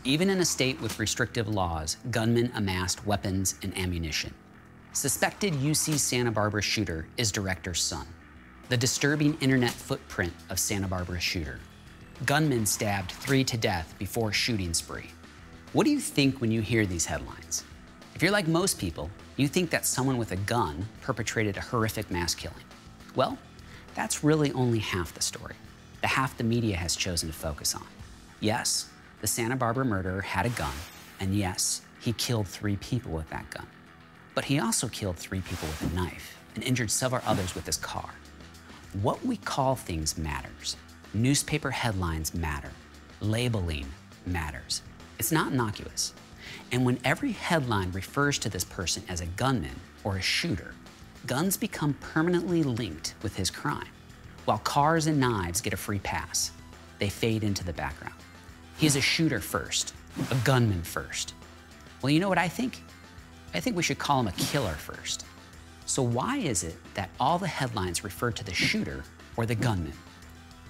Even in a state with restrictive laws, gunmen amassed weapons and ammunition. Suspected UC Santa Barbara shooter is director's son. The disturbing internet footprint of Santa Barbara shooter. Gunman stabbed 3 to death before shooting spree. What do you think when you hear these headlines? If you're like most people, you think that someone with a gun perpetrated a horrific mass killing. Well, that's really only half the story, the half the media has chosen to focus on. Yes, the Santa Barbara murderer had a gun, and yes, he killed 3 people with that gun. But he also killed 3 people with a knife and injured several others with his car. What we call things matters. Newspaper headlines matter. Labeling matters. It's not innocuous. And when every headline refers to this person as a gunman or a shooter, guns become permanently linked with his crime. While cars and knives get a free pass, they fade into the background. He's a shooter first, a gunman first. Well, you know what I think? I think we should call him a killer first. So why is it that all the headlines refer to the shooter or the gunman?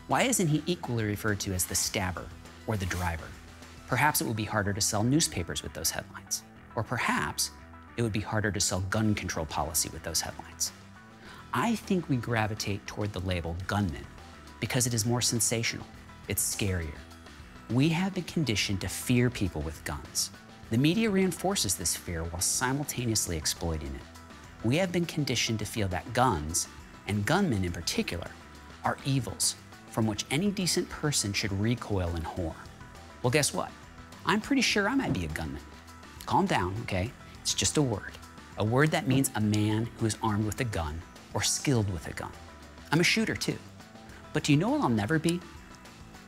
Why isn't he equally referred to as the stabber or the driver? Perhaps it would be harder to sell newspapers with those headlines. Or perhaps it would be harder to sell gun control policy with those headlines. I think we gravitate toward the label gunman because it is more sensational. It's scarier. We have been conditioned to fear people with guns. The media reinforces this fear while simultaneously exploiting it. We have been conditioned to feel that guns, and gunmen in particular, are evils from which any decent person should recoil in horror. Well, guess what? I'm pretty sure I might be a gunman. Calm down, okay? It's just a word that means a man who is armed with a gun or skilled with a gun. I'm a shooter too. But do you know what I'll never be?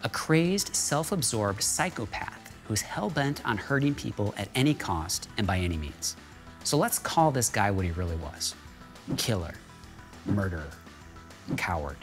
A crazed, self-absorbed psychopath who's hell-bent on hurting people at any cost and by any means. So let's call this guy what he really was. Killer, murderer, coward.